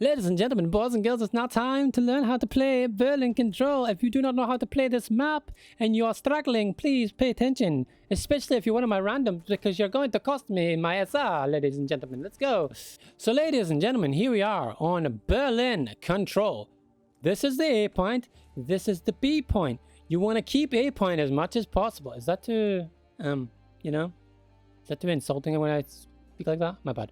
Ladies and gentlemen, boys and girls, it's now time to learn how to play Berlin Control. If you do not know how to play this map and you are struggling, please pay attention. Especially if you're one of my randoms, because you're going to cost me my SR, ladies and gentlemen. Let's go. So ladies and gentlemen, here we are on Berlin Control. This is the A point. This is the B point. You want to keep A point as much as possible. Is that too, you know, is that too insulting when I speak like that? My bad.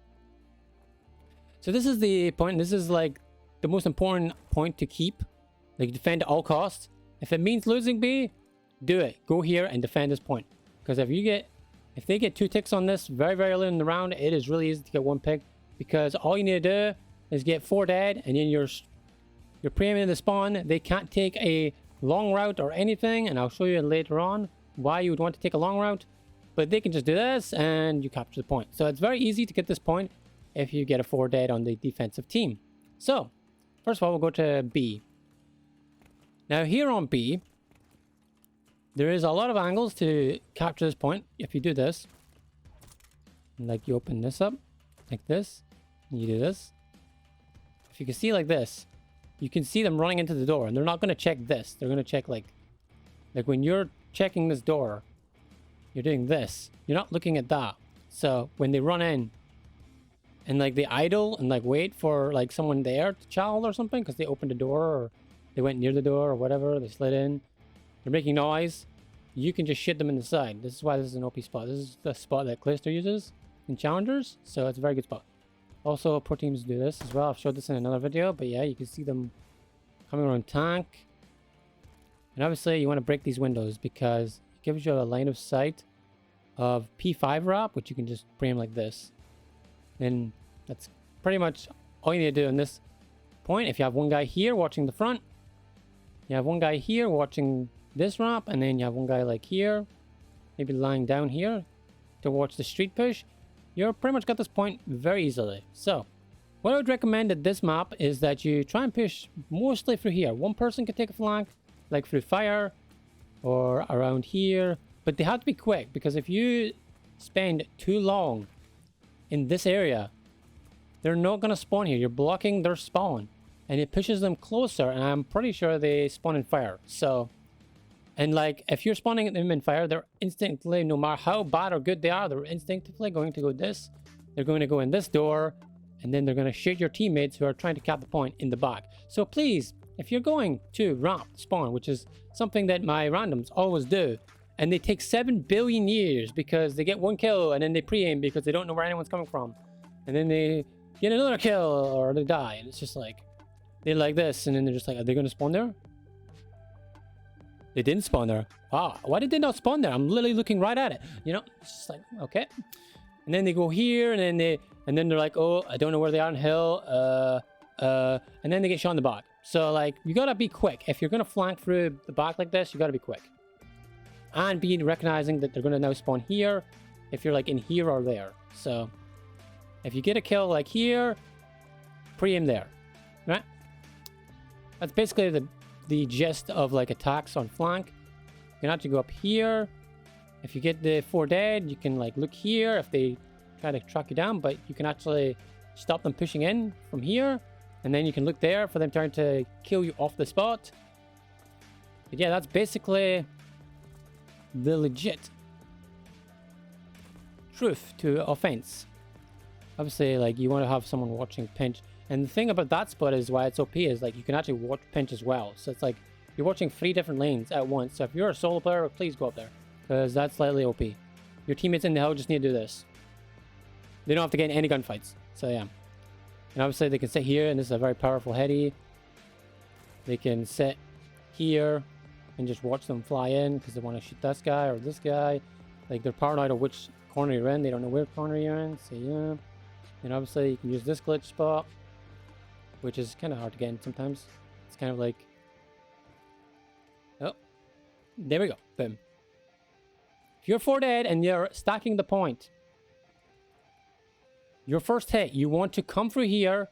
So this is the point. This is like the most important point to keep. Like defend at all costs. If it means losing B, do it. Go here and defend this point. Because if they get 2 ticks on this very early in the round, it is really easy to get 1 pick. Because all you need to do is get 4 dead, and then you're preempting the spawn. They can't take a long route or anything, and I'll show you later on why you would want to take a long route. But they can just do this, and you capture the point. So it's very easy to get this point if you get a 4 dead on the defensive team. So, first of all, we'll go to B. Now here on B, there is a lot of angles to capture this point. If you do this, like you open this up, like this, and you do this. If you can see like this, you can see them running into the door, and they're not going to check this. They're going to check like when you're checking this door, you're doing this. You're not looking at that. So when they run in, and like they idle and like wait for like someone there to child or something because they opened the door or they went near the door or whatever, they slid in, they're making noise, you can just shit them in the side. This is why this is an OP spot. This is the spot that Clayster uses in challengers, so it's a very good spot. Also, pro teams do this as well. I've showed this in another video, but yeah, you can see them coming around tank. And obviously you want to break these windows because it gives you a line of sight of P5 wrap, which you can just frame like this. And that's pretty much all you need to do in this point. If you have one guy here watching the front, you have one guy here watching this ramp, and then you have one guy like here, maybe lying down here to watch the street push, you're pretty much got this point very easily. So what I would recommend at this map is that you try and push mostly through here. One person can take a flank, like through fire or around here, but they have to be quick, because if you spend too long in this area, they're not going to spawn here. You're blocking their spawn, and it pushes them closer, and I'm pretty sure they spawn in fire. So, and like if you're spawning them in fire, they're instinctively, no matter how bad or good they are, they're instinctively going to go this. They're going to go in this door, and then they're going to shoot your teammates who are trying to cap the point in the back. So please, if you're going to ramp spawn, which is something that my randoms always do, and they take 7 billion years because they get 1 kill and then they pre-aim because they don't know where anyone's coming from. And then they get another kill or they die. And it's just like, they're like this. And then they're just like, are they going to spawn there? They didn't spawn there. Wow, why did they not spawn there? I'm literally looking right at it. You know, it's just like, okay. And then they go here, and then they're like, oh, I don't know where they are on hill. And then they get shot in the back. So like, you got to be quick. If you're going to flank through the back like this, you got to be quick. And be recognizing that they're going to now spawn here if you're like in here or there. So if you get a kill like here, pre-aim there, right? That's basically the gist of like attacks on flank. You can actually go up here. If you get the 4 dead, you can like look here if they try to track you down, but you can actually stop them pushing in from here, and then you can look there for them trying to kill you off the spot. But yeah, that's basically the legit truth to offense. Obviously, like, you want to have someone watching pinch, and the thing about that spot is why it's OP is like you can actually watch pinch as well. So it's like you're watching 3 different lanes at once. So if you're a solo player, please go up there, because that's slightly OP. Your teammates in the hill just need to do this. They don't have to get in any gunfights. So yeah, and obviously they can sit here, and this is a very powerful heady. They can sit here and just watch them fly in because they want to shoot this guy or this guy. Like, they're paranoid of which corner you're in. They don't know where corner you're in. So yeah. And obviously you can use this glitch spot, which is kind of hard to get in sometimes. It's kind of like, oh, there we go. Boom. If you're 4 dead and you're stacking the point, your first hit, you want to come through here,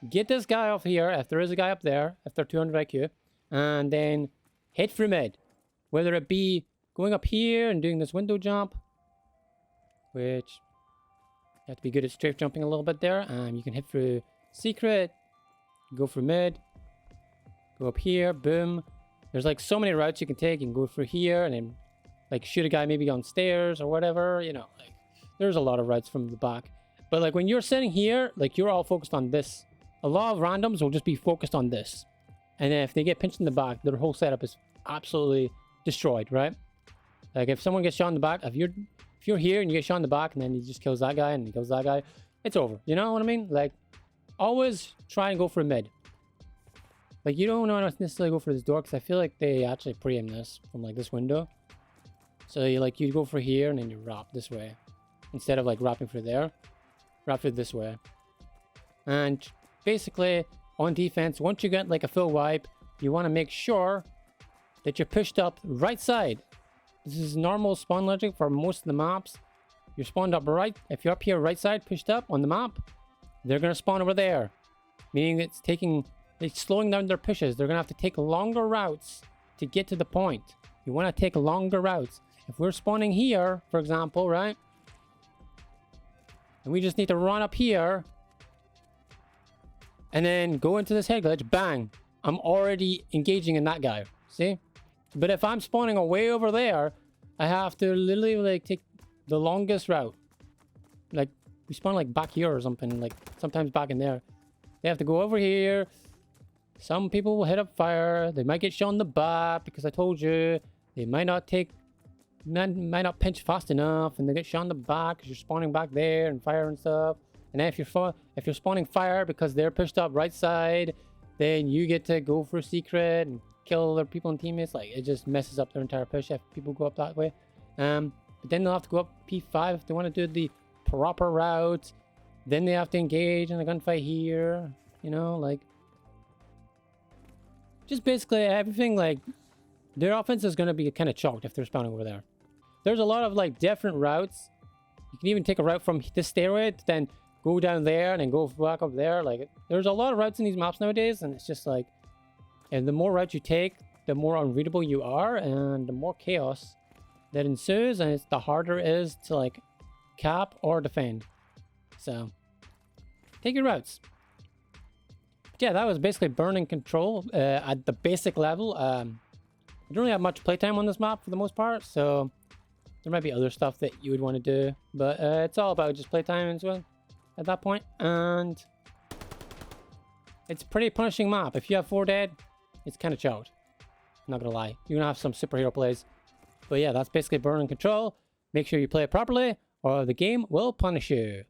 get this guy off here, if there is a guy up there, if they're 200 IQ, and then hit through mid. Whether it be going up here and doing this window jump, which you have to be good at strafe jumping a little bit there. You can hit through secret, Go for mid. Go up here. Boom. There's like so many routes you can take. You can go for here and then like shoot a guy maybe on stairs or whatever. You know, like there's a lot of routes from the back. But like when you're sitting here, like you're all focused on this. A lot of randoms will just be focused on this. And then if they get pinched in the back, their whole setup is absolutely destroyed, right? Like if someone gets shot in the back, if you're here and you get shot in the back and then he just kills that guy and he kills that guy, it's over. You know what I mean? Like always try and go for a mid. Like you don't want to necessarily go for this door because I feel like they actually pre-aim this from like this window. So you go for here and then you wrap this way. Instead of like wrapping for there, wrap it this way. And basically on defense, once you get like a full wipe, you want to make sure that you're pushed up right side. This is normal spawn logic for most of the maps. You're spawned up right. If you're up here right side pushed up on the map, they're going to spawn over there. Meaning it's slowing down their pushes. They're going to have to take longer routes to get to the point. You want to take longer routes. If we're spawning here, for example, right? And we just need to run up here. And then go into this head glitch. Bang. I'm already engaging in that guy. See? But if I'm spawning way over there, I have to literally like take the longest route. Like we spawn like back here or something. Like sometimes back in there. They have to go over here. Some people will hit up fire. They might get shot in the back because I told you. They might not pinch fast enough and they get shot in the back because you're spawning back there and fire and stuff. And then if you're spawning fire because they're pushed up right side, then you get to go for a secret and kill other people and teammates. Like it just messes up their entire push if people go up that way. But then they'll have to go up P5 if they want to do the proper route. Then they have to engage in a gunfight here. You know, like just basically everything. Like their offense is going to be kind of chalked if they're spawning over there. There's a lot of like different routes. You can even take a route from this stairway to then go down there and then go back up there. Like there's a lot of routes in these maps nowadays, and it's just like, and the more routes you take, the more unreadable you are, and the more chaos that ensues, and the harder it is to like cap or defend. So take your routes. But yeah, that was basically burning control at the basic level. I don't really have much playtime on this map for the most part, so there might be other stuff that you would want to do, but it's all about just playtime as well at that point. And it's a pretty punishing map. If you have 4 dead, it's kind of choked. I'm not gonna lie. You're gonna have some superhero plays. But yeah, that's basically burning control. Make sure you play it properly or the game will punish you.